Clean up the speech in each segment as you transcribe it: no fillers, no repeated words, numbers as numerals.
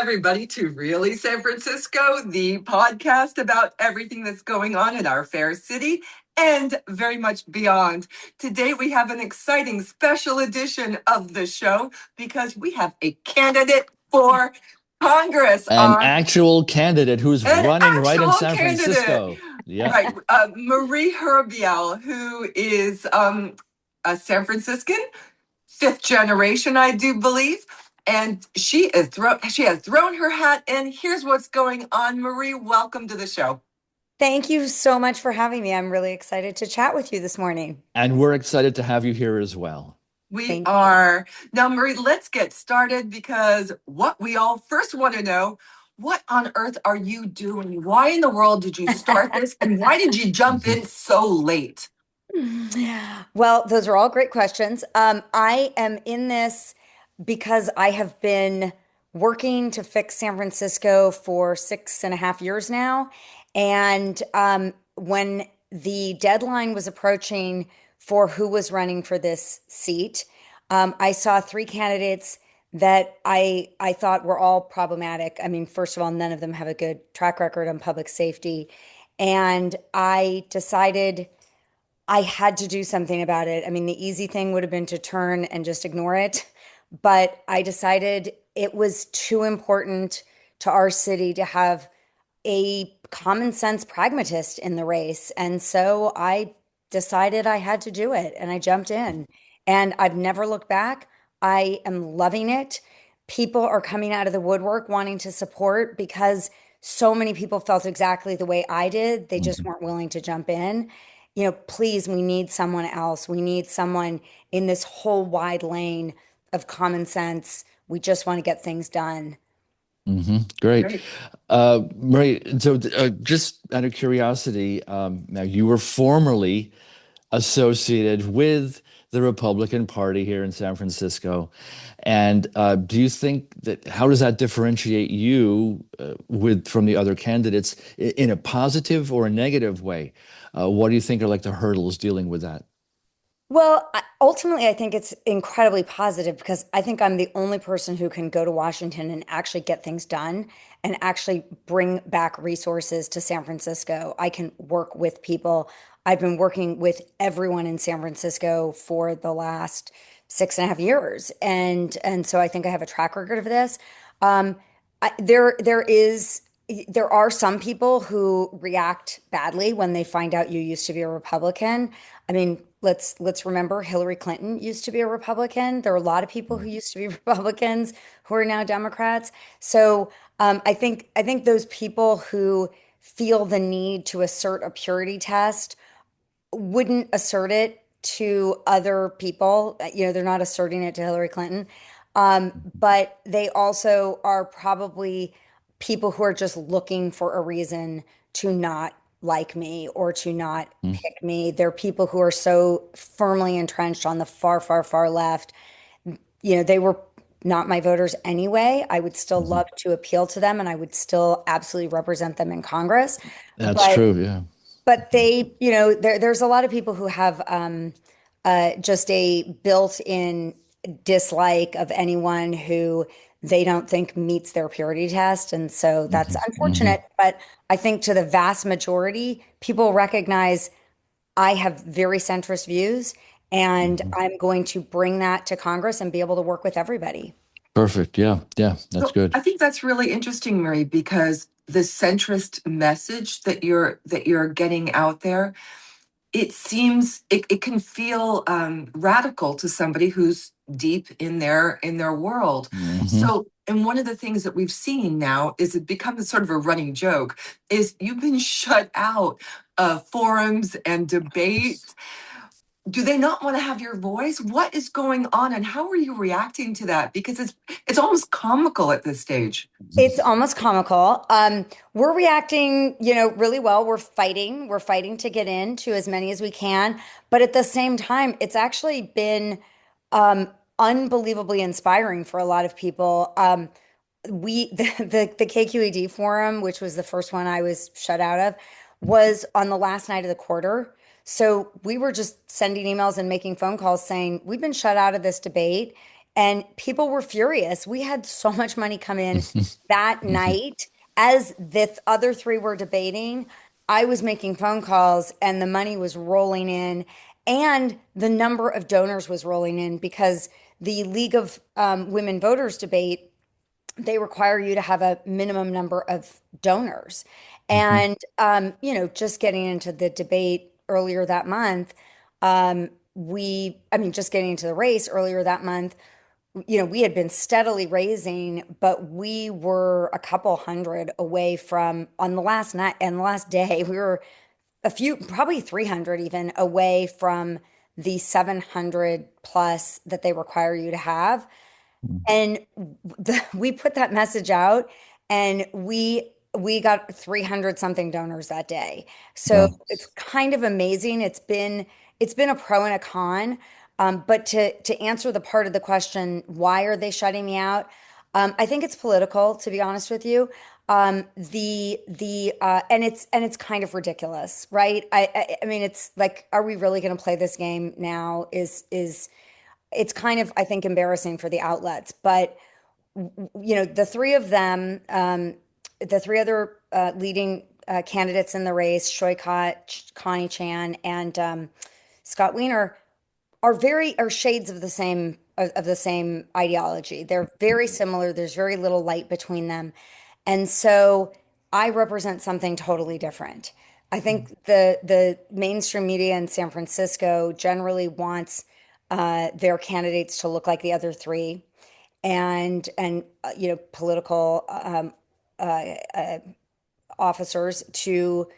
everybody, to Really San Francisco, the podcast about everything that's going on in our fair city and very much beyond. Today, we have an exciting special edition of the show because we have a candidate for Congress An on. actual candidate who's An running right in actual San candidate. Francisco. Yeah. Right. Marie Hurabiell, who is a San Franciscan, fifth generation, I do believe. And she has thrown her hat in. Here's what's going on. Marie, welcome to the show. Thank you so much for having me. I'm really excited to chat with you this morning. And we're excited to have you here as well. We Thank you. are. Now, Marie, let's get started because what we all first want to know, what on earth are you doing? Why in the world did you start this? And why did you jump in so late? Well, those are all great questions. I am in this because I have been working to fix San Francisco for 6.5 years now. And when the deadline was approaching for who was running for this seat, I saw three candidates that I thought were all problematic. I mean, first of all, none of them have a good track record on public safety. And I decided I had to do something about it. I mean, the easy thing would have been to turn and just ignore it. But I decided it was too important to our city to have a common sense pragmatist in the race. And so I decided I had to do it and I jumped in. And I've never looked back. I am loving it. People are coming out of the woodwork wanting to support because so many people felt exactly the way I did. They just weren't willing to jump in. Please, we need someone else. We need someone in this whole wide lane of common sense. We just want to get things done. Great. Great. Marie, so just out of curiosity, now you were formerly associated with the Republican Party here in San Francisco. And do you think that how does that differentiate you from the other candidates in a positive or a negative way? What do you think are like the hurdles dealing with that? Well, ultimately, I think it's incredibly positive because I think I'm the only person who can go to Washington and actually get things done and actually bring back resources to San Francisco. I can work with people. I've been working with everyone in San Francisco for the last 6.5 years, and so I think I have a track record of this. Um, there are some people who react badly when they find out you used to be a Republican. I mean, let's remember Hillary Clinton used to be a Republican. There are a lot of people who used to be Republicans who are now Democrats. So I think those people who feel the need to assert a purity test wouldn't assert it to other people. They're not asserting it to Hillary Clinton. But they also are probably people who are just looking for a reason to not like me or to not pick me. They're people who are so firmly entrenched on the far, far, far left. They were not my voters anyway. I would still Mhm. love to appeal to them and I would still absolutely represent them in Congress. That's But true, yeah. but there's a lot of people who have just a built-in dislike of anyone who they don't think meets their purity test. And so that's Hmm. unfortunate. But I think to the vast majority, people recognize I have very centrist views, and Hmm. I'm going to bring that to Congress and be able to work with everybody. Perfect. Yeah, yeah, that's So good. I think that's really interesting, Marie, because the centrist message that you're getting out there, it can feel radical to somebody who's deep in their world. Hmm. So, and one of the things that we've seen now is it becomes sort of a running joke is you've been shut out of forums and debates. Do they not want to have your voice? What is going on, and how are you reacting to that? Because it's almost comical at this stage. It's almost comical. We're reacting, really well. We're fighting. We're fighting to get into as many as we can. But at the same time, it's actually been unbelievably inspiring for a lot of people. The KQED forum, which was the first one I was shut out of, was on the last night of the quarter. So we were just sending emails and making phone calls saying, we've been shut out of this debate. And people were furious. We had so much money come in that night. As the other three were debating, I was making phone calls and the money was rolling in, and the number of donors was rolling in because the League of Women Voters debate, they require you to have a minimum number of donors. Mhm. And, just getting into the debate earlier that month, I mean, just getting into the race earlier that month, we had been steadily raising, but we were a couple hundred away from, on the last night and the last day, we were a few, probably 300 even away from the 700 plus that they require you to have. And we put that message out, and we got 300 something donors that day. So Wow. it's kind of amazing. It's been a pro and a con. But to answer the part of the question, why are they shutting me out? I think it's political, to be honest with you. And it's kind of ridiculous, right? I mean, it's like, are we really going to play this game now? Is It's kind of, I think, embarrassing for the outlets. But the three of them, the three other leading candidates in the race, Shoykot, Connie Chan, and Scott Wiener, are shades of the same ideology. They're very similar. There's very little light between them, and so I represent something totally different. I think the mainstream media in San Francisco generally wants their candidates to look like the other three, and political officers to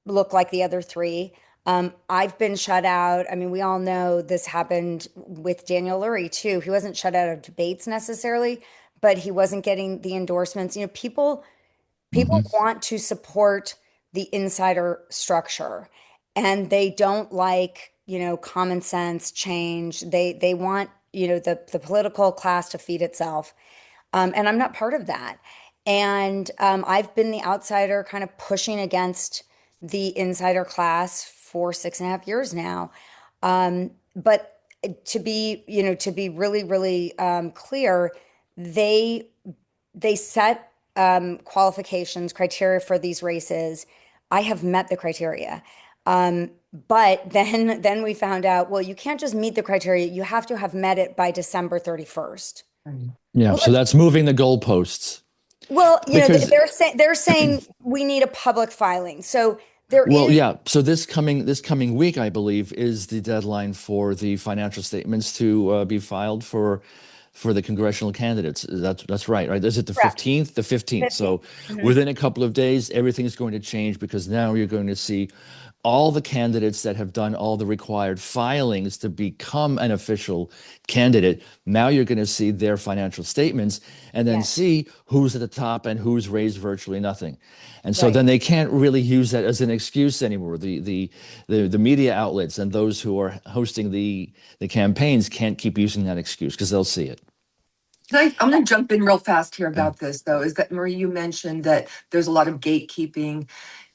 look like the other three. I've been shut out. I mean, we all know this happened with Daniel Lurie too. He wasn't shut out of debates necessarily, but he wasn't getting the endorsements. People Mhm. want to support the insider structure, and they don't like, common sense change. They want, the political class to feed itself. And I'm not part of that. And I've been the outsider kind of pushing against the insider class for 6.5 years now. But to be really, really clear, they they set qualifications, criteria for these races. I have met the criteria. But then we found out, well, you can't just meet the criteria. You have to have met it by December 31st. Right. Yeah, Well, so that's moving the goalposts because they're saying we need a public filing. So there well, is, yeah. So this coming week, I believe, is the deadline for the financial statements to be filed for the congressional candidates. That's right, right? Is it the correct, 15th? The 15th. 15. So Mhm. within a couple of days, everything is going to change because now you're going to see all the candidates that have done all the required filings to become an official candidate. Now you're going to see their financial statements and then Yeah, see who's at the top and who's raised virtually nothing. And so right. then they can't really use that as an excuse anymore. The media outlets and those who are hosting the campaigns can't keep using that excuse because they'll see it. I'm going to jump in real fast here Okay. about this, though. Is that Marie? You mentioned that there's a lot of gatekeeping.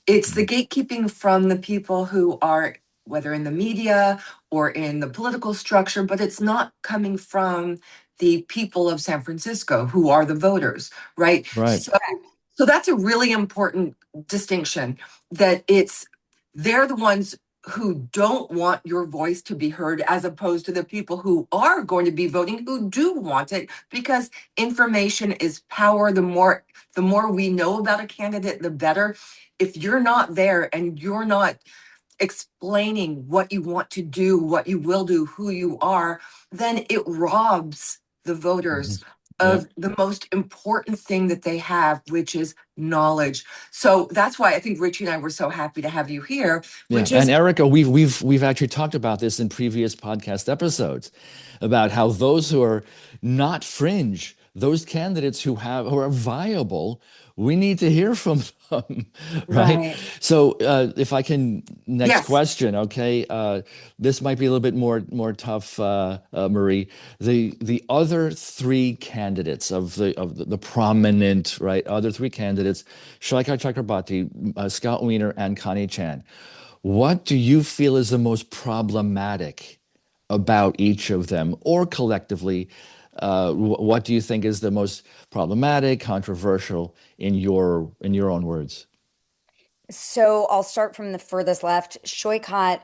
It's the Mhm. gatekeeping from the people who are, whether in the media or in the political structure, but it's not coming from the people of San Francisco who are the voters, right? Right. So that's a really important distinction, that they're the ones who don't want your voice to be heard, as opposed to the people who are going to be voting who do want it, because information is power. The more we know about a candidate, the better. If you're not there and you're not explaining what you want to do, what you will do, who you are, then it robs the Mhm. voters Yep. of the most important thing that they have, which is knowledge. So that's why I think Richie and I were so happy to have you here, Yeah, which and is Erica, we've actually talked about this in previous podcast episodes about how those who are not fringe, those candidates who are viable, we need to hear from them, right? Right. So if I can, next yes. question, okay? This might be a little bit more tough, Marie. The other three candidates of the prominent, right? Other three candidates, Shaika Chakrabarti, Scott Wiener, and Connie Chan. What do you feel is the most problematic about each of them, or collectively, What do you think is the most problematic, controversial in your own words? So I'll start from the furthest left. Shoykot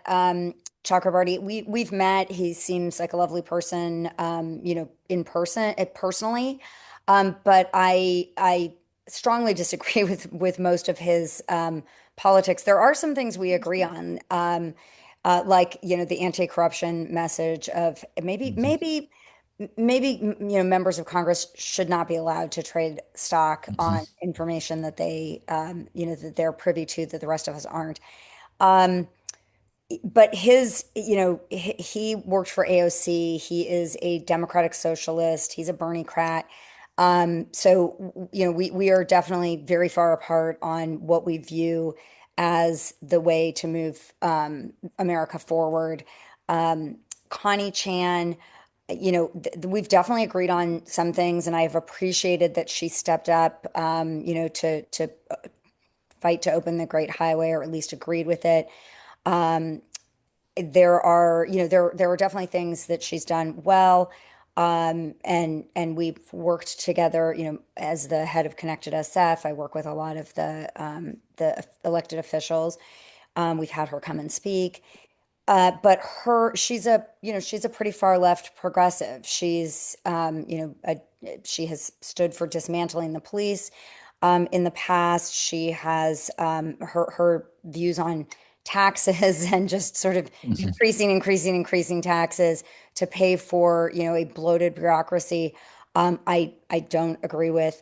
Chakrabarty, we've met. He seems like a lovely person, in person, personally. But I strongly disagree with most of his politics. There are some things we agree on, like the anti-corruption message of maybe members of Congress should not be allowed to trade stock Mhm. on information that that they're privy to that the rest of us aren't. Um, but he worked for AOC. He is a Democratic Socialist. He's a Bernie-crat. So we are definitely very far apart on what we view as the way to move America forward. Um, Connie Chan, we've definitely agreed on some things, and I've appreciated that she stepped up, to fight to open the Great Highway, or at least agreed with it. Um, there are definitely things that she's done well, and we've worked together. As the head of Connected SF, I work with a lot of the elected officials. We've had her come and speak. But she's a pretty far left progressive. She has stood for dismantling the police. In the past, she has her views on taxes and just sort of Mhm. increasing taxes to pay for, a bloated bureaucracy. I don't agree with.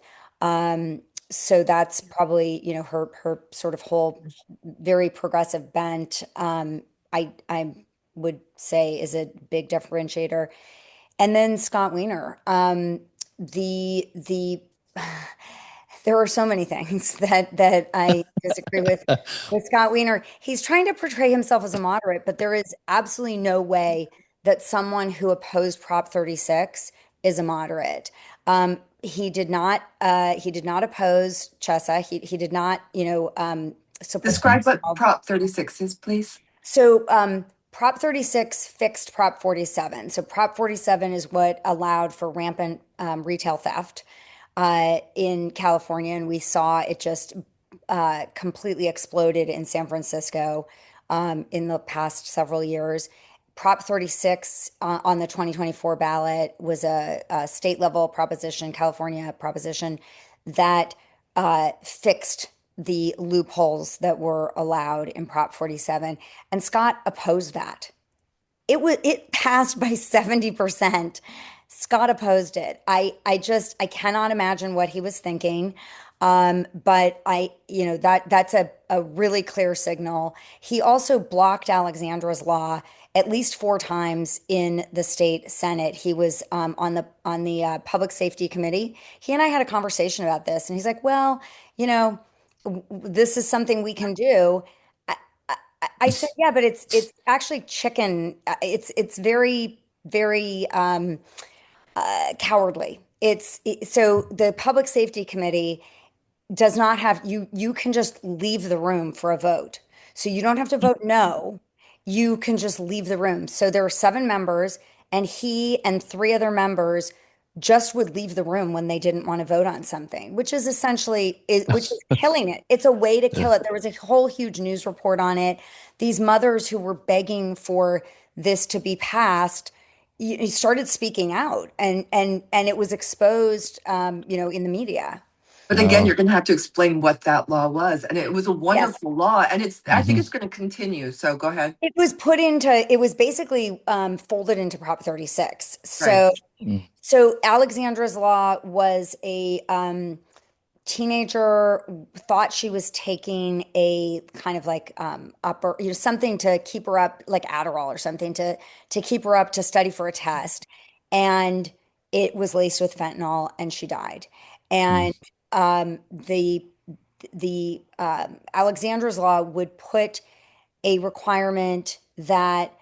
So that's probably, her sort of whole very progressive bent. I would say is a big differentiator. And then Scott Wiener. The there are so many things that I disagree with Scott Wiener. He's trying to portray himself as a moderate, but there is absolutely no way that someone who opposed Prop 36 is a moderate. He did not oppose Chesa. He did not, support. Mhm. Describe what Prop 36 is, please. So, Prop 36 fixed Prop 47. So, Prop 47 is what allowed for rampant retail theft in California. And we saw it just completely exploded in San Francisco in the past several years. Prop 36 on the 2024 ballot was a state level proposition, California proposition that fixed the loopholes that were allowed in Prop 47. And Scott opposed that. It passed by 70%. Scott opposed it. I cannot imagine what he was thinking. But that's a really clear signal. He also blocked Alexandra's law at least four times in the state Senate. He was on the Public Safety Committee. He and I had a conversation about this, and he's like, "Well, you know, this is something we can do." I said, yeah, but it's actually chicken. It's very cowardly. So the Public Safety Committee does not have you. You can just leave the room for a vote. So you don't have to vote no. You can just leave the room. So there are seven members, and he and three other members just would leave the room when they didn't want to vote on something, which is which is killing it. It's a way to Yeah. kill it. There was a whole huge news report on it. These mothers who were begging for this to be passed, started speaking out, and it was exposed, in the media. But again, you're Wow. going to have to explain what that law was. And it was a Yes. wonderful law. And I think Mhm. it's going to continue. So go ahead. It was basically folded into Prop 36. Right. Mm. So Alexandra's Law was a teenager thought she was taking a kind of like upper, something to keep her up, like Adderall or something to keep her up to study for a test, and it was laced with fentanyl, and she died. Mm. And the Alexandra's Law would put a requirement that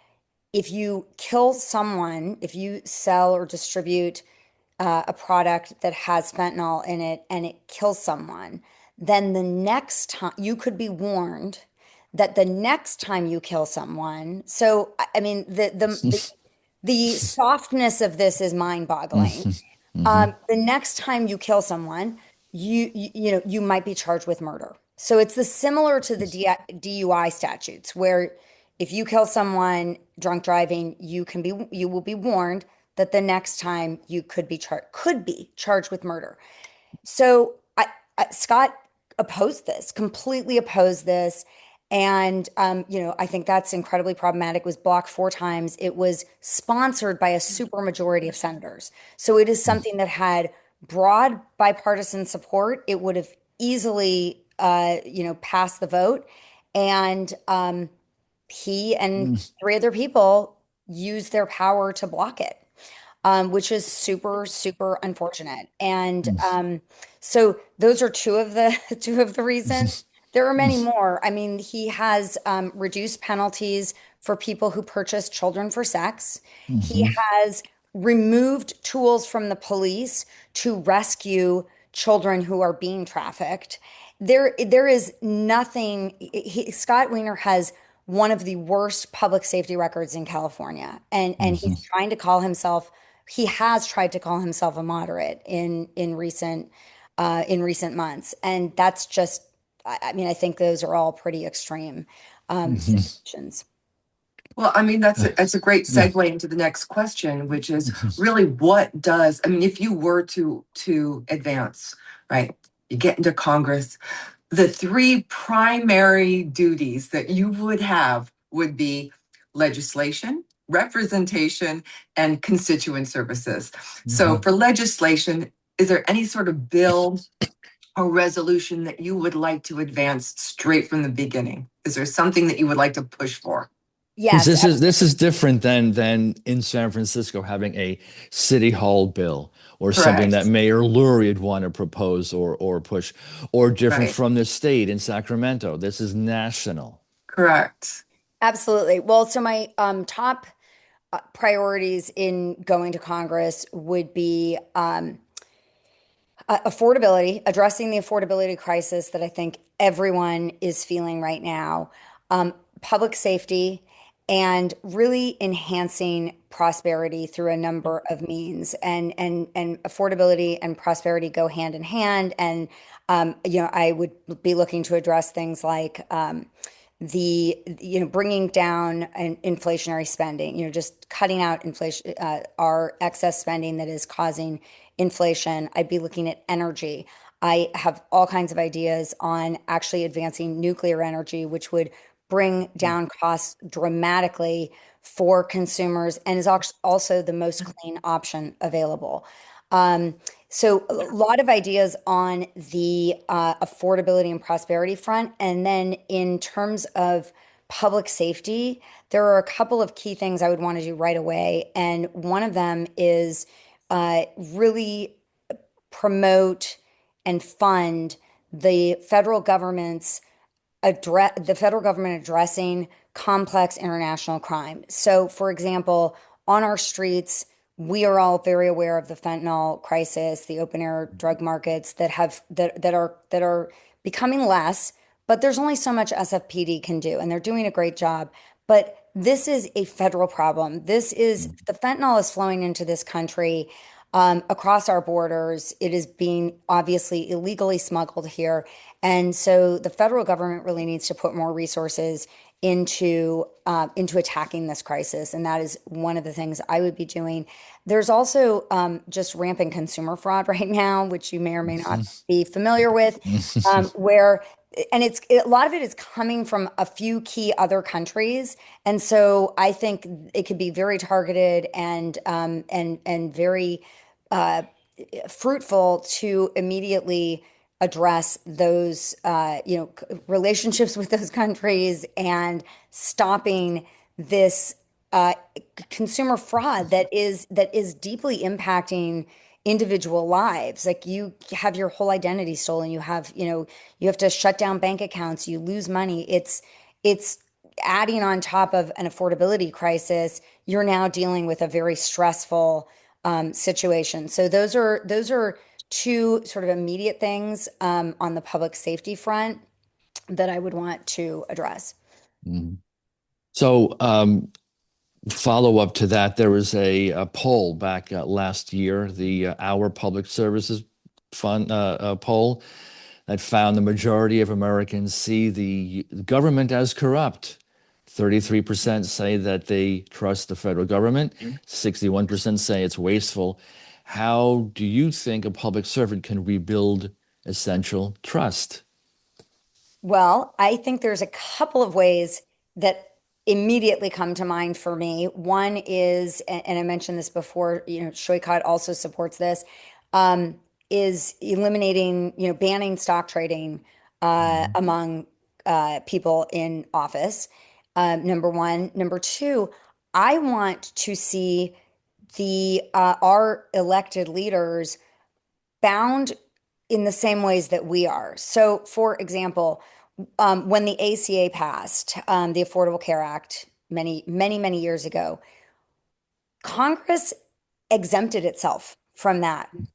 if you kill someone, if you sell or distribute a product that has fentanyl in it and it kills someone, then the next time you could be warned that the next time you kill someone. So, I mean, the The softness of this is mind-boggling. Hmm. The next time you kill someone, you might be charged with murder. So it's the similar to the DUI statutes, where if you kill someone drunk driving, you will be warned that the next time you could be charged with murder. So Scott opposed this, completely opposed this. And, I think that's incredibly problematic. It was blocked 4 times. It was sponsored by a supermajority of senators. So it is something that had broad bipartisan support. It would have easily, passed the vote. And he and 3 other people used their power to block it, which is super, super unfortunate. And so those are two of the two of the reasons. There are many more. I mean, he has reduced penalties for people who purchase children for sex. He Hmm. has removed tools from the police to rescue children who are being trafficked. There is nothing. Scott Wiener has one of the worst public safety records in California, and he's trying to call himself. He has tried to call himself a moderate in recent months, and that's just. I mean, I think those are all pretty extreme situations. Well, I mean, that's a great segue into the next question, which is really what does, I mean, if you were to advance, right? You get into Congress, the three primary duties that you would have would be legislation, representation, and constituent services. So Hmm. for legislation, is there any sort of bill or resolution that you would like to advance straight from the beginning? Is there something that you would like to push for? Because Yes, this is different than in San Francisco having a city hall bill or something that Correct. Mayor Lurie would want to propose or push, or different Right. from the state in Sacramento. This is national. Correct. absolutely. Well, so my top priorities in going to Congress would be affordability, addressing the affordability crisis that I think everyone is feeling right now, public safety, and really enhancing prosperity through a number of means. And affordability and prosperity go hand in hand. And I would be looking to address things like bringing down an inflationary spending, just cutting out inflation, our excess spending that is causing inflation. I'd be looking at energy. I have all kinds of ideas on actually advancing nuclear energy, which would bring down costs dramatically for consumers and is also the most clean option available. Um, so a lot of ideas on the affordability and prosperity front. And then in terms of public safety, there are a couple of key things I would want to do right away. And one of them is really promote and fund the federal government addressing complex international crime. So, for example, on our streets, we are all very aware of the fentanyl crisis, the open air drug markets that are becoming less, but there's only so much SFPD can do, and they're doing a great job. But this is a federal problem. The fentanyl is flowing into this country across our borders. It is being obviously illegally smuggled here. And so the federal government really needs to put more resources into attacking this crisis, and that is one of the things I would be doing. There's also just rampant consumer fraud right now, which you may or may not be familiar with, where a lot of it is coming from a few key other countries, and so I think it could be very targeted and very fruitful to immediately address those relationships with those countries and stopping this uh, consumer fraud that is deeply impacting individual lives. Like, you have your whole identity stolen. You have to shut down bank accounts. You lose money. It's adding on top of an affordability crisis. You're now dealing with a very stressful situation. So those are two sort of immediate things on the public safety front that I would want to address. Mhm. So, follow up to that, there was a poll back last year, the Our Public Services Fund poll that found the majority of Americans see the government as corrupt. 33% say that they trust the federal government, 61% say it's wasteful. How do you think a public servant can rebuild essential trust? Well, I think there's a couple of ways that immediately come to mind for me. One is, and I mentioned this before, Shoykot also supports this, um, is eliminating, banning stock trading Mhm. among people in office. Number one. Number two, I want to see the our elected leaders bound in the same ways that we are. So, for example, when the ACA passed, the Affordable Care Act, many years ago, Congress exempted itself from that. Mhm.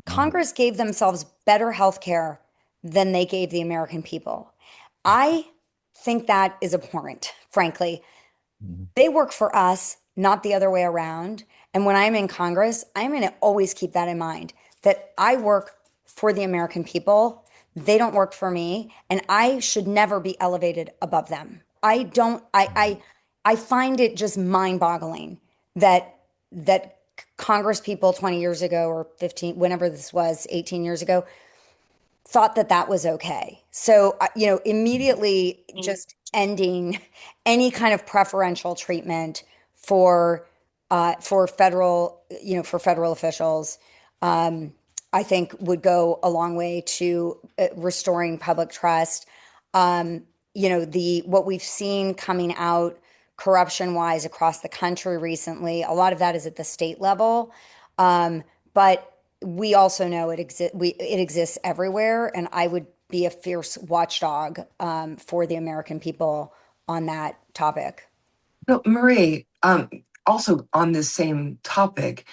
Congress gave themselves better health care than they gave the American people. I think that is abhorrent, frankly. Mhm. They work for us, not the other way around. And when I'm in Congress, I'm going to always keep that in mind that I work for the American people. They don't work for me, and I should never be elevated above them. I don't I find it just mind-boggling that that Congress people 20 years ago or 15 whenever this was 18 years ago thought that that was okay. So, immediately just ending any kind of preferential treatment for for federal officials, um, I think would go a long way to restoring public trust. The what we've seen coming out corruption wise across the country recently, a lot of that is at the state level. But we also know it exists everywhere, and I would be a fierce watchdog for the American people on that topic. So, Marie, also on this same topic,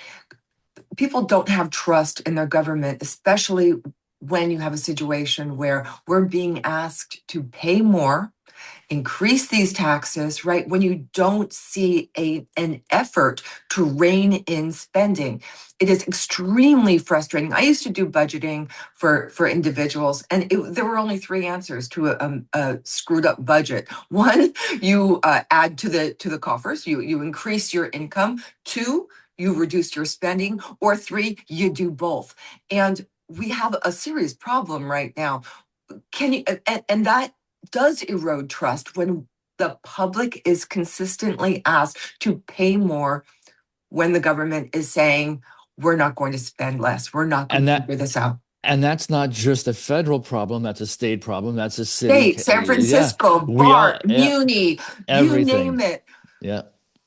people don't have trust in their government, especially when you have a situation where we're being asked to pay more, increase these taxes, right? When you don't see an effort to rein in spending. It is extremely frustrating. I used to do budgeting for individuals, and there were only three answers to a screwed up budget. One, you add to the coffers, you increase your income. Two, you reduce your spending. Or three, you do both. And we have a serious problem right now. Can you and that does erode trust when the public is consistently asked to pay more when the government is saying we're not going to spend less, we're not going And to that figure this out. and that's not just a federal problem, that's a state problem, that's a city. State, San Yeah, Francisco, we all, BART, yeah, Muni, you name everything. it. Yeah.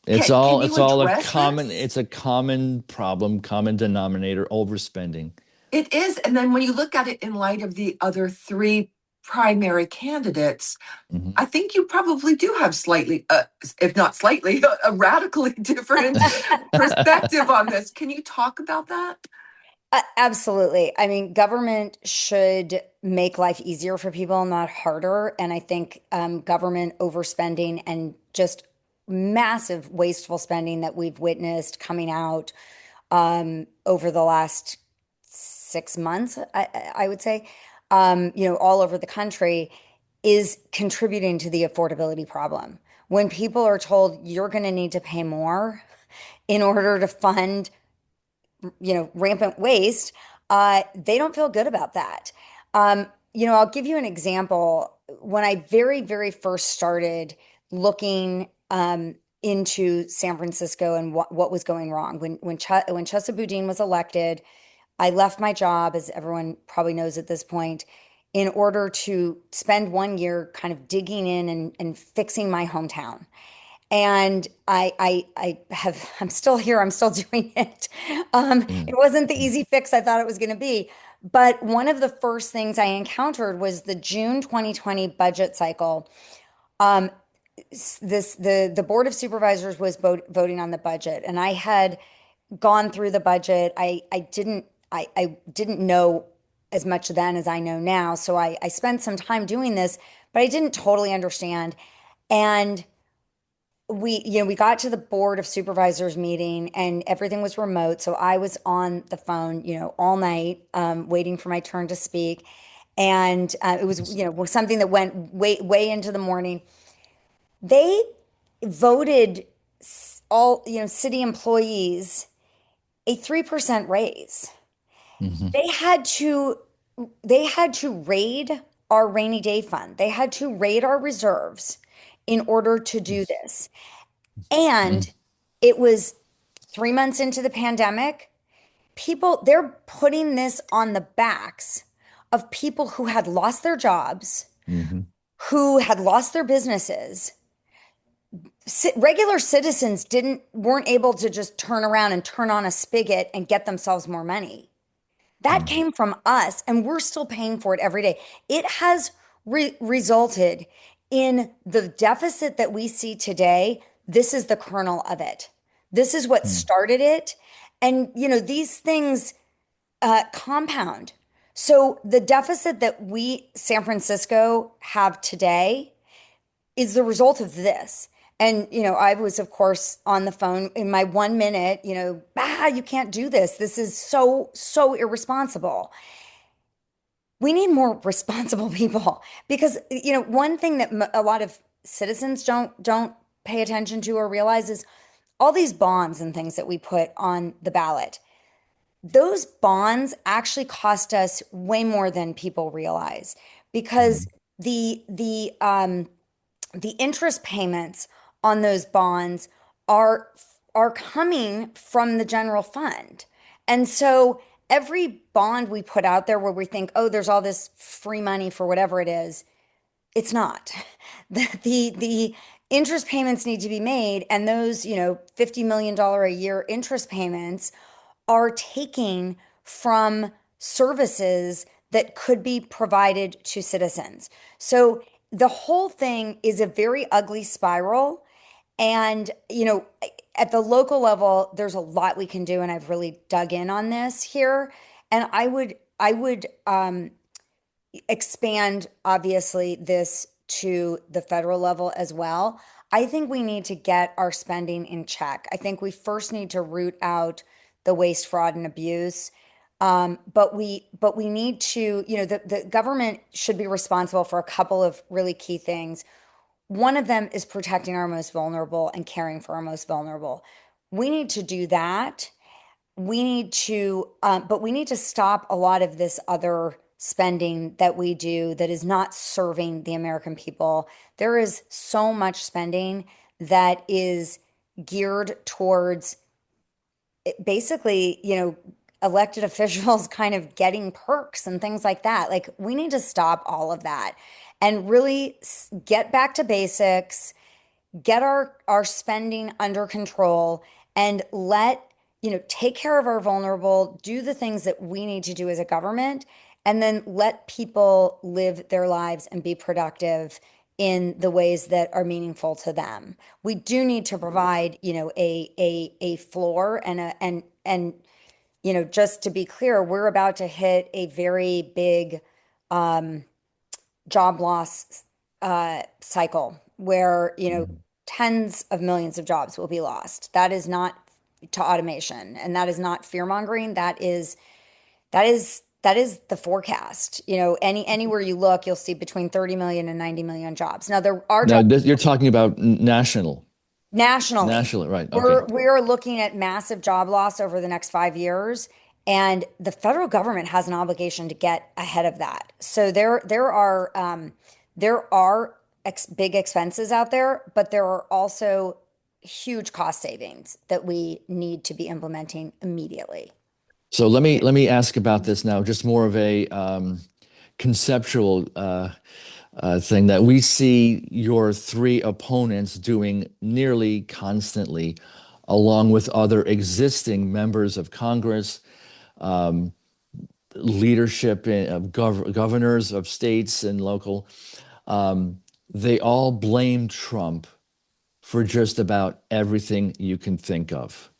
Can It's you all a address common, this? it's a common problem, common denominator, overspending. It is. And then when you look at it in light of the other three primary candidates, Mhm. I think you probably do have slightly, if not slightly, a radically different perspective on this. Can you talk about that? Absolutely. I mean, government should make life easier for people, not harder. And I think government overspending and just massive wasteful spending that we've witnessed coming out over the last 6 months, I would say, all over the country is contributing to the affordability problem. When people are told you're going to need to pay more in order to fund rampant waste, they don't feel good about that. I'll give you an example. When I very first started looking into San Francisco and what was going wrong, when Chesa Boudin was elected, I left my job, as everyone probably knows at this point, in order to spend 1 year kind of digging in and fixing my hometown. And I'm still here. I'm still doing it. Mm. It wasn't the easy fix I thought it was going to be. But one of the first things I encountered was the June 2020 budget cycle. Um, the Board of Supervisors was voting on the budget, and I had gone through the budget. I didn't know as much then as I know now. So I spent some time doing this, but I didn't totally understand. And we got to the board of supervisors meeting and everything was remote. So I was on the phone, all night, waiting for my turn to speak. And it was, was something that went way into the morning. They voted all, city employees a 3% raise. Hmm. They had to they had to raid our rainy day fund. They had to raid our reserves in order to do this. And it was 3 months into the pandemic. They're putting this on the backs of people who had lost their jobs, Hmm. who had lost their businesses. Regular citizens weren't able to just turn around and turn on a spigot and get themselves more money. That Hmm. came from us, and we're still paying for it every day. It has resulted in the deficit that we see today. This is the kernel of it. This is what started it. And, these things compound. So the deficit that San Francisco, have today is the result of this. And, I was, of course, on the phone in my 1 minute, you can't do this. This is so irresponsible. We need more responsible people because, one thing that a lot of citizens don't pay attention to or realize is all these bonds and things that we put on the ballot. Those bonds actually cost us way more than people realize because the interest payments on those bonds are are coming from the general fund. And so every bond we put out there where we think, oh, there's all this free money for whatever it is, it's not. The interest payments need to be made, and those, $50 million a year interest payments are taking from services that could be provided to citizens. So the whole thing is a very ugly spiral. And, at the local level, there's a lot we can do, and I've really dug in on this here. And I would expand, obviously, this to the federal level as well. I think we need to get our spending in check. I think we first need to root out the waste, fraud, and abuse. But we need to, the government should be responsible for a couple of really key things. One of them is protecting our most vulnerable and caring for our most vulnerable. We need to do that. But we need to stop a lot of this other spending that we do that is not serving the American people. There is so much spending that is geared towards basically, elected officials kind of getting perks and things like that. Like, we need to stop all of that and really get back to basics, get our spending under control, and take care of our vulnerable, do the things that we need to do as a government, and then let people live their lives and be productive in the ways that are meaningful to them. We do need to provide, a floor and just to be clear, we're about to hit a very big job loss cycle where, tens of millions of jobs will be lost. That is not to automation, and that is not fear mongering. That is the forecast. Anywhere you look, you'll see between 30 million and 90 million jobs. Now, there are Now, jobs you're talking about national, nationally. national, right? Okay. We're looking at massive job loss over the next 5 years, and the federal government has an obligation to get ahead of that. So there are big expenses out there, but there are also huge cost savings that we need to be implementing immediately. So let me ask about this now, just more of a conceptual thing that we see your three opponents doing nearly constantly, along with other existing members of Congress, leadership of governors of states and local. They all blame Trump for just about everything you can think of.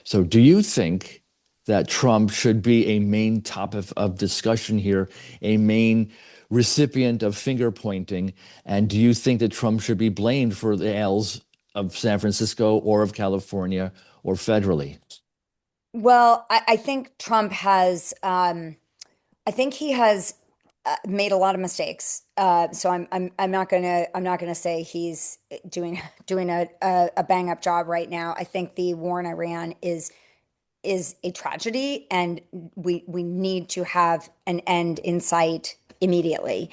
So, do you think that Trump should be a main topic of discussion here, a main recipient of finger pointing? And do you think that Trump should be blamed for the L's of San Francisco or of California or federally? Well, I think Trump has, I think he has made a lot of mistakes. So I'm not gonna say he's doing a bang up job right now. I think the war in Iran is a tragedy, and we need to have an end in sight immediately.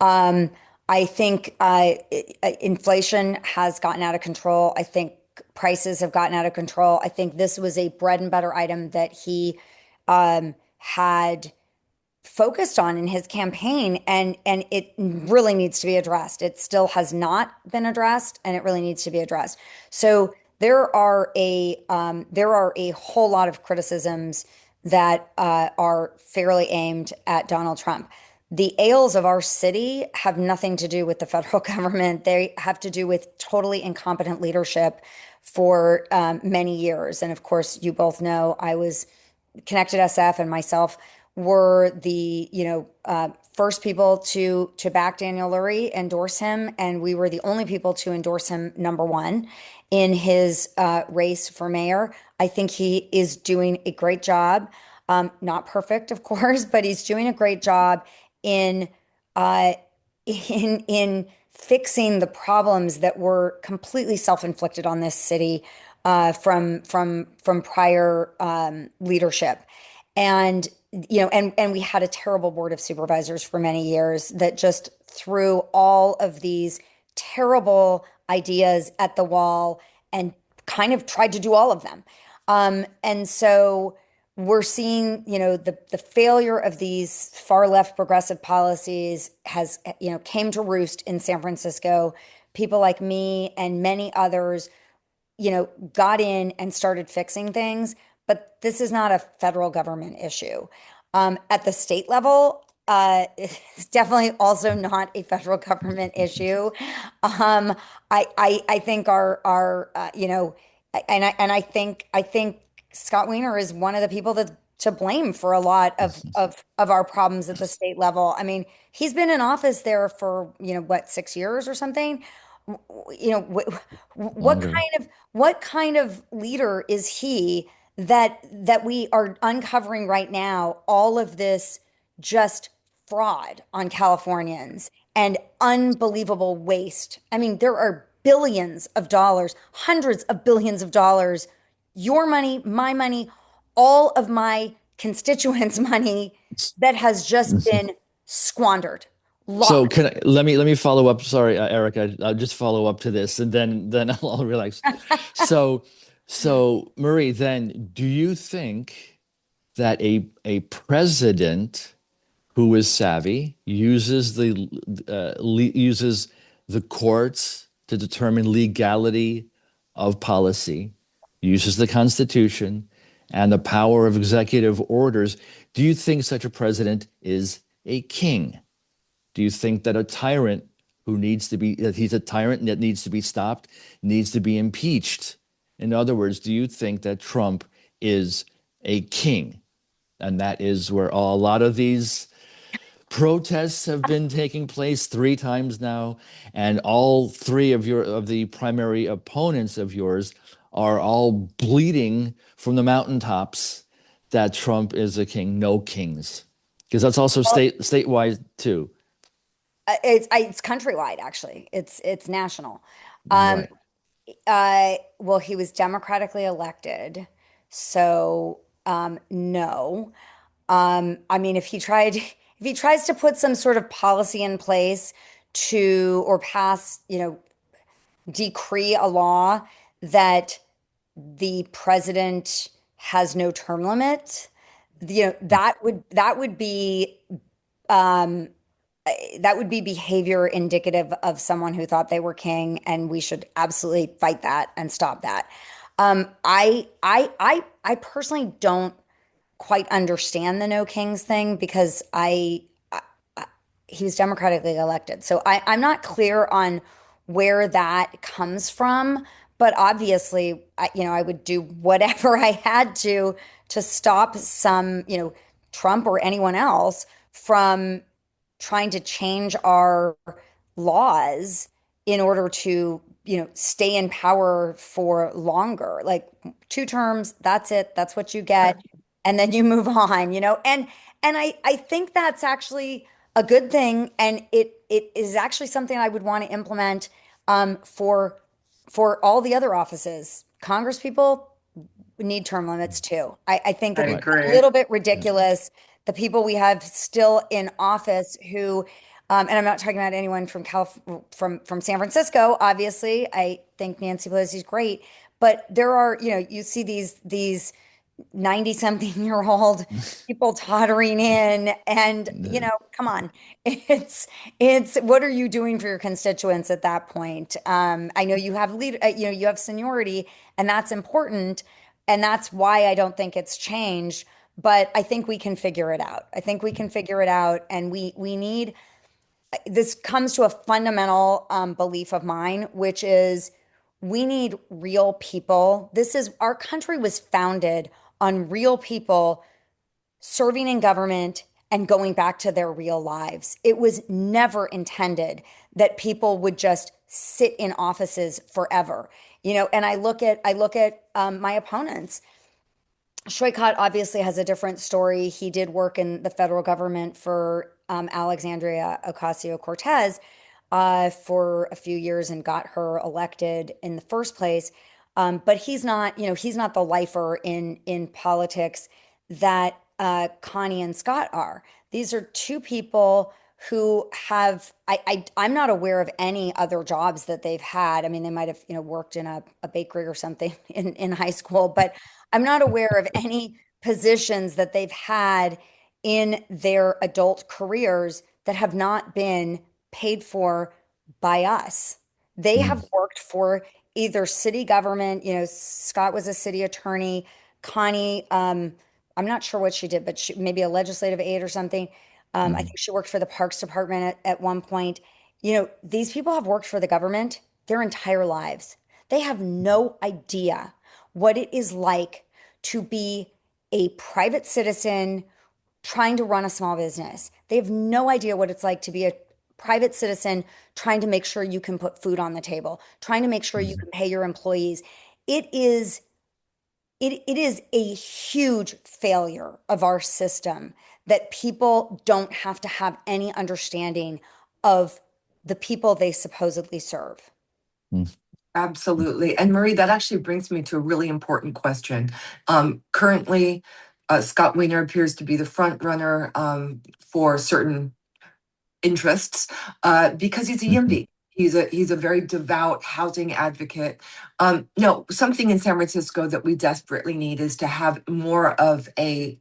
Um, I think inflation has gotten out of control. I think prices have gotten out of control. I think this was a bread and butter item that he had focused on in his campaign, and it really needs to be addressed. It still has not been addressed, and it really needs to be addressed. So there are a whole lot of criticisms that are fairly aimed at Donald Trump. The ails of our city have nothing to do with the federal government. They have to do with totally incompetent leadership for many years. And of course, you both know I was Connected SF and myself were the first people to back Daniel Lurie, endorse him, and we were the only people to endorse him number one in his race for mayor. I think he is doing a great job. Not perfect, of course, but he's doing a great job in uh, in fixing the problems that were completely self-inflicted on this city from prior leadership. And and we had a terrible board of supervisors for many years that just threw all of these terrible ideas at the wall and kind of tried to do all of them. And so we're seeing, the failure of these far left progressive policies has, came to roost in San Francisco. People like me and many others got in and started fixing things, but this is not a federal government issue. At the state level, it's definitely also not a federal government issue. I think our I think Scott Wiener is one of the people that to blame for a lot of our problems at the state level. I mean, he's been in office there for, what, 6 years or something. You know, Longer. what kind of leader is he that we are uncovering right now all of this just fraud on Californians and unbelievable waste. I mean, there are billions of dollars, hundreds of billions of dollars, your money, my money, all of my constituents' money that has just been squandered, So lost. can I, let me follow up. Sorry, Eric, I'll just follow up to this, and then I'll relax. So Marie, then do you think that a president who is savvy uses the courts to determine legality of policy, uses the Constitution and the power of executive orders? Do you think such a president is a king? Do you think that a tyrant that he's a tyrant that needs to be stopped, needs to be impeached? In other words, do you think that Trump is a king? And that is where a lot of these protests have been taking place 3 times now, and all three of the primary opponents of yours are all bleeding from the mountaintops that Trump is a king, no kings. Because that's also statewide too. It's countrywide, actually. It's national. Um, Right. well, he was democratically elected, so no. I mean, if he tries to put some sort of policy in place to or pass, decree a law that the president has no term limit, um, that would be behavior indicative of someone who thought they were king, and we should absolutely fight that and stop that. I personally don't quite understand the no kings thing because he was democratically elected. So I'm not clear on where that comes from, but obviously, I would do whatever I had to stop some, Trump or anyone else from trying to change our laws in order to, stay in power for longer. Like 2 terms, that's it. That's what you get. And then you move on, and I think that's actually a good thing. And it is actually something I would want to implement for all the other offices. Congress people need term limits too. I think I it's Right. a agree. little bit Yeah. ridiculous. The people we have still in office who, and I'm not talking about anyone from from San Francisco. Obviously, I think Nancy Pelosi is great, but there are, you see these 90 something year old people tottering in, and come on. It's what are you doing for your constituents at that point? I know you have you have seniority, and that's important, and that's why I don't think it's changed, but I think we can figure it out. I think we can figure it out, and we need, this comes to a fundamental belief of mine, which is we need real people. Our country was founded on real people serving in government and going back to their real lives. It was never intended that people would just sit in offices forever. And I look at my opponents. Shoykot obviously has a different story. He did work in the federal government for Alexandria Ocasio-Cortez for a few years and got her elected in the first place. But he's not the lifer in politics that Connie and Scott are. These are two people who have, I'm not aware of any other jobs that they've had. I mean, they might have, worked in a bakery or something in high school, but I'm not aware of any positions that they've had in their adult careers that have not been paid for by us. They Mm. have worked for either city government, Scott was a city attorney, Connie, I'm not sure what she did, but maybe a legislative aide or something. I Mm. think she worked for the Parks Department at one point. These people have worked for the government their entire lives. They have no idea what it is like to be a private citizen trying to run a small business. They have no idea what it's like to be a private citizen trying to make sure you can put food on the table, trying to make sure you Mm. can pay your employees. It is it is a huge failure of our system that people don't have to have any understanding of the people they supposedly serve. Mm. Absolutely. And Marie, that actually brings me to a really important question. Currently, Scott Wiener appears to be the front runner for certain interests because he's a Mhm. YIMBY. He's a very devout housing advocate. No, something in San Francisco that we desperately need is to have more of a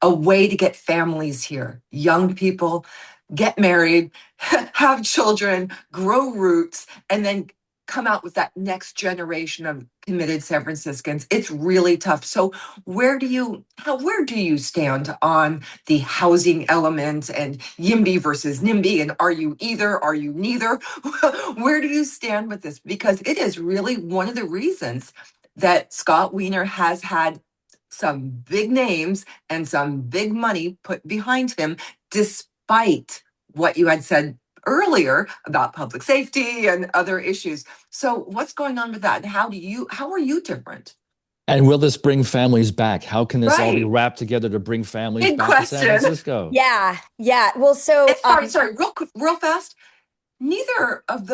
way to get families here, young people get married, have children, grow roots, and then come out with that next generation of committed San Franciscans. It's really tough. So where do you stand on the housing element and YIMBY versus NIMBY? And are you either? Are you neither? Where do you stand with this? Because it is really one of the reasons that Scott Wiener has had some big names and some big money put behind him, despite what you had said earlier about public safety and other issues. So what's going on with that? And how are you different? And will this bring families back? How can this all be Right. wrapped together to bring families Big back to San question. Francisco? Yeah, yeah. Well, And so sorry, real fast. Neither of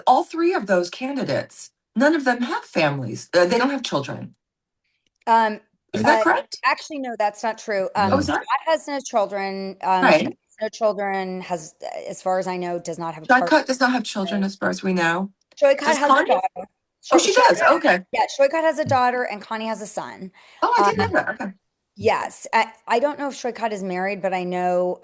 all three of those candidates, none of them have families. They don't have children. um, Is that correct? actually, no, that's not true. Oh, is No. that Scott has no children. Scott right? has no children. Has, as far as I know, does not have a John partner. Cutt does not have children, as far as we know. Shoykot Does has a Connie? daughter. Oh, she does. Shoykot, Okay. yeah, Shoykot has a daughter, and Connie has a son. Oh, I Um, didn't know that. Okay. Yes, I don't know if Shoykot is married, but I know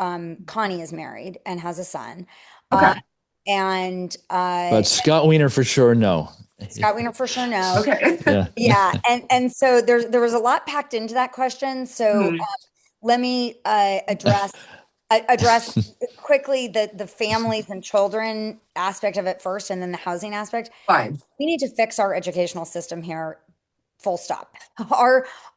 Connie is married and has a son. Okay. Um, and But Scott Wiener for sure, no. Scott Wiener for sure, no. Okay. Yeah. Yeah, and so there was a lot packed into that question. So Hmm. let me address quickly the families and children aspect of it first, and then the housing aspect. Fine. We need to fix our educational system here, full stop.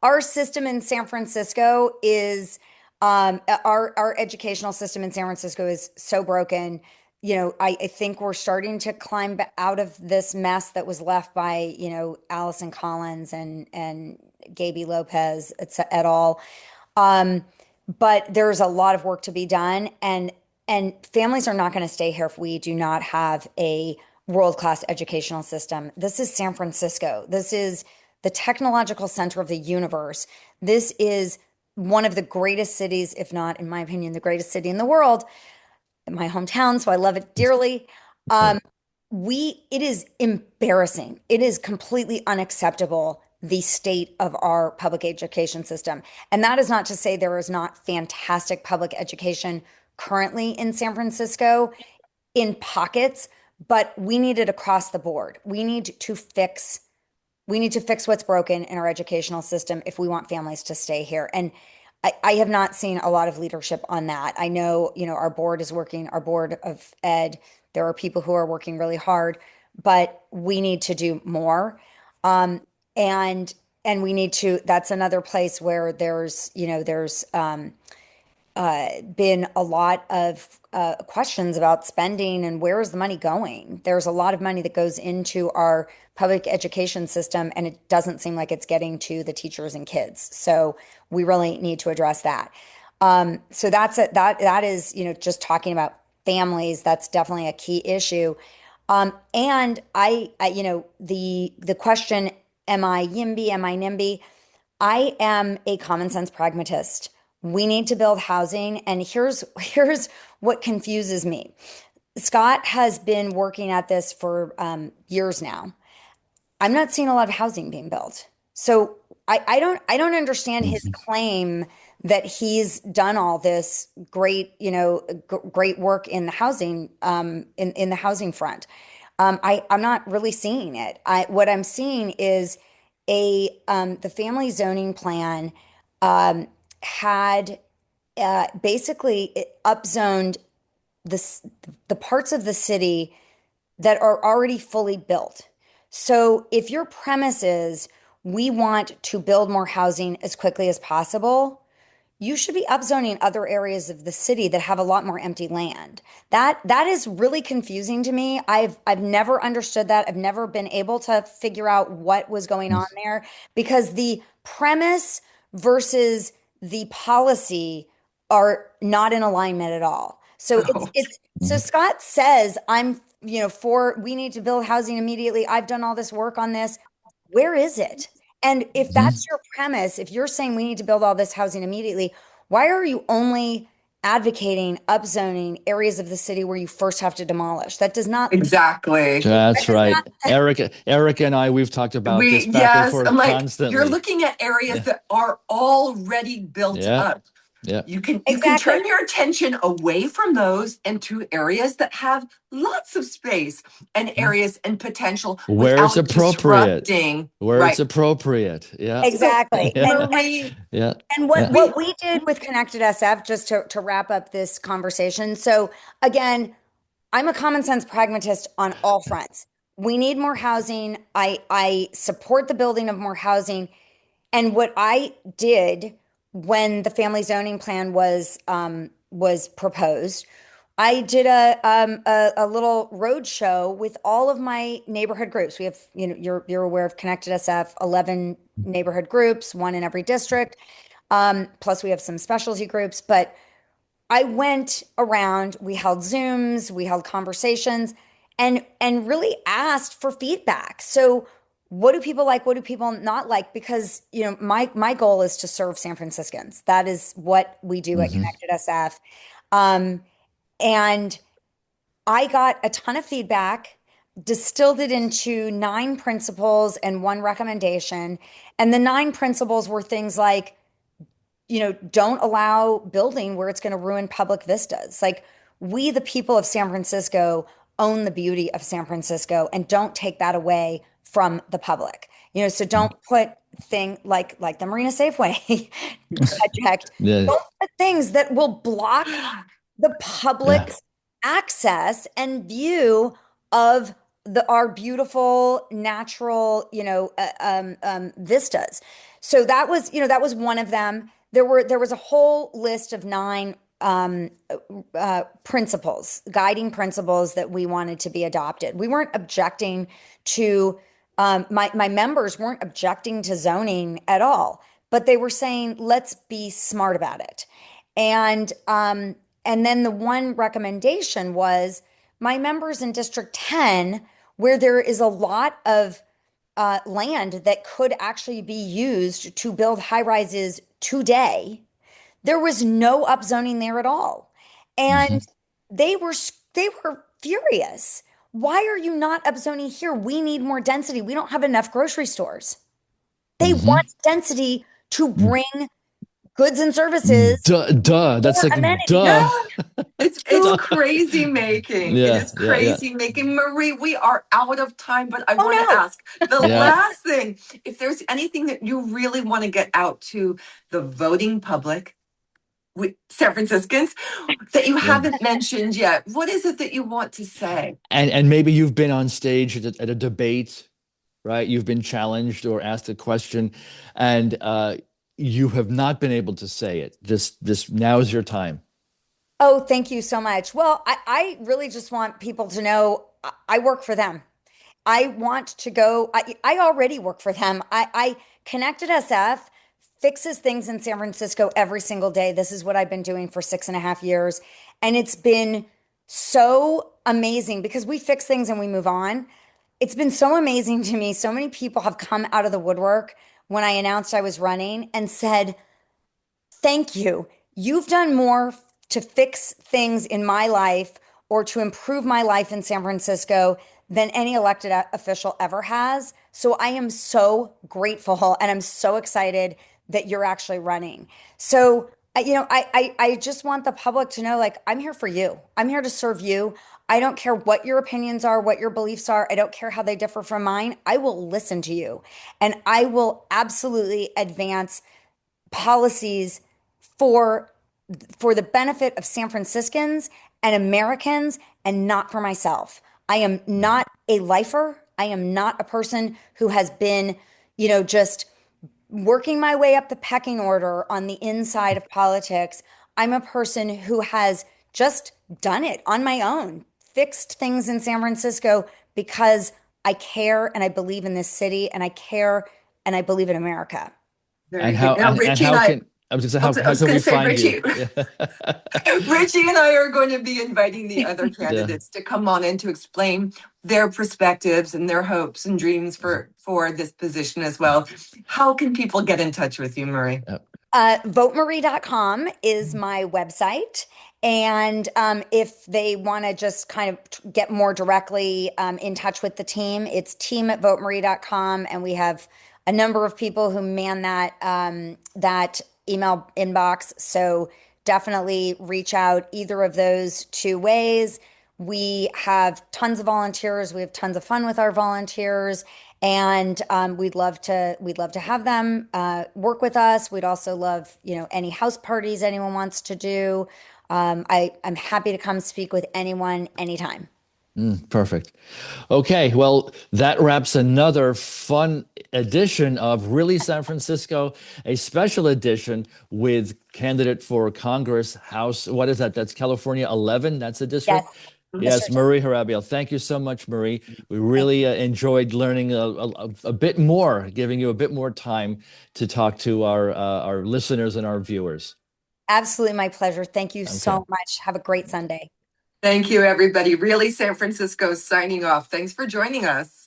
Our system in San Francisco is our educational system in San Francisco is so broken. I think we're starting to climb out of this mess that was left by, Allison Collins and Gaby Lopez et al. Um, but there's a lot of work to be done, and families are not going to stay here if we do not have a world-class educational system. This is San Francisco. This is the technological center of the universe. This is one of the greatest cities, if not, in my opinion, the greatest city in the world, in my hometown, so I love it dearly. Right. Um, it is embarrassing. It is completely unacceptable, the state of our public education system. And that is not to say there is not fantastic public education currently in San Francisco in pockets, but we need it across the board. We need to fix what's broken in our educational system if we want families to stay here. And I have not seen a lot of leadership on that. I know, our board is working, our board of ed, there are people who are working really hard, but we need to do more. Um, and we need to, that's another place where there's been a lot of questions about spending and where is the money going. There's a lot of money that goes into our public education system, and it doesn't seem like it's getting to the teachers and kids. So we really need to address that. So that is, just talking about families. That's definitely a key issue. And the question, am I YIMBY? Am I NIMBY? I am a common sense pragmatist. We need to build housing, and here's what confuses me. Scott has been working at this for years now. I'm not seeing a lot of housing being built. So I don't understand his Mhm. claim that he's done all this great work in the housing in the housing front. I'm not really seeing it. What I'm seeing is the family zoning plan um, had basically it upzoned the parts of the city that are already fully built. So if your premise is we want to build more housing as quickly as possible, you should be upzoning other areas of the city that have a lot more empty land. That is really confusing to me. I've never understood that. I've never been able to figure out what was going on there because the premise versus the policy are not in alignment at all. So it's Oh, it's so Mhm. Scott says I'm, for we need to build housing immediately. I've done all this work on this. Where is it? And if Mhm. that's your premise, if you're saying we need to build all this housing immediately, why are you only advocating upzoning areas of the city where you first have to demolish? exactly. That That's does right. not, Erica and I, we've talked about this back and Yes, I'm forth like, you're constantly. looking at areas Yeah. that are already built Yeah. up. Yeah. You can exactly. turn your attention away from those and to areas that have lots of space and areas and potential Where it's without appropriate. disrupting. Where it's Right. appropriate. Yeah. So, Exactly. Yeah. Marie, Yeah. And Yeah. what we we did with Connected SF, just to wrap up this conversation. So again, I'm a common sense pragmatist on all fronts. We need more housing. I support the building of more housing. And what I did when the family zoning plan was proposed, I did a little road show with all of my neighborhood groups. We have, you're aware of Connected SF, 11 neighborhood groups, one in every district. Plus we have some specialty groups, but I went around, we held Zooms, we held conversations and really asked for feedback. So what do people like? What do people not like? Because, my goal is to serve San Franciscans. That is what we do at Hmm. Connected SF. Um, and I got a ton of feedback, distilled it into 9 principles and one recommendation. And the 9 principles were things like, don't allow building where it's going to ruin public vistas. Like we, the people of San Francisco, own the beauty of San Francisco and don't take that away from the public. So don't put thing like the Marina Safeway project. Yeah. Don't put things that will block the Yeah. public's access and view of our beautiful natural vistas. So that was one of them. There was a whole list of 9 principles, guiding principles that we wanted to be adopted. We weren't objecting to, my members weren't objecting to zoning at all, but they were saying, let's be smart about it. And then the one recommendation was my members in District 10, where there is a lot of land that could actually be used to build high rises today. There was no upzoning there at all. Mhm. And they were furious. Why are you not upzoning here? We need more density. We don't have enough grocery stores. They Mhm. want density to bring goods and services, Duh. That's more like amenity. No, duh. It's to, Duh. crazy making. It Yeah, is yeah, yeah, crazy making. Marie, we are out of time, but I oh want to no. ask the yeah. last thing. If there's anything that you really want to get out to the voting public, San Franciscans, that you Yeah. haven't mentioned yet, what is it that you want to say? And maybe you've been on stage at a debate, right? You've been challenged or asked a question, and you have not been able to say it. This now is your time. Oh, thank you so much. Well, I really just want people to know I work for them. I want to go. I already work for them. I Connected SF fixes things in San Francisco every single day. This is what I've been doing for 6.5 years. And it's been so amazing because we fix things and we move on. It's been so amazing to me. So many people have come out of the woodwork when I announced I was running and said, thank you. You've done more to fix things in my life or to improve my life in San Francisco than any elected official ever has. So I am so grateful and I'm so excited that you're actually running. So, I just want the public to know, like, I'm here for you. I'm here to serve you. I don't care what your opinions are, what your beliefs are. I don't care how they differ from mine. I will listen to you and I will absolutely advance policies for for the benefit of San Franciscans and Americans and not for myself. I am not a lifer. I am not a person who has been, just working my way up the pecking order on the inside of politics. I'm a person who has just done it on my own, fixed things in San Francisco because I care and I believe in this city and I care and I believe in America. Very good. Now, And Richie and how I, can I was just I how was can going we to say, find you? Richie, Yeah. Richie and I are going to be inviting the other Yeah. candidates to come on and to explain their perspectives and their hopes and dreams for this position as well. How can people get in touch with you, Marie? Votemarie.com is my website. And if they want to just kind of get more directly in touch with the team, it's team@votemarie.com. And we have a number of people who man that email inbox. So definitely reach out either of those two ways. We have tons of volunteers. We have tons of fun with our volunteers, and we'd love to have them work with us. We'd also love any house parties anyone wants to do. I'm happy to come speak with anyone anytime. Perfect. Okay, well, that wraps another fun edition of Really San Francisco, a special edition with candidate for Congress House. What is that? That's California 11. That's the Yes, district. Yes, District. Marie Hurabiell. Thank you so much, Marie. We Thank really you. enjoyed learning a bit more, giving you a bit more time to talk to our listeners and our viewers. Absolutely my pleasure. Thank you Okay. so much. Have a great Sunday. Thank you, everybody. Really, San Francisco signing off. Thanks for joining us.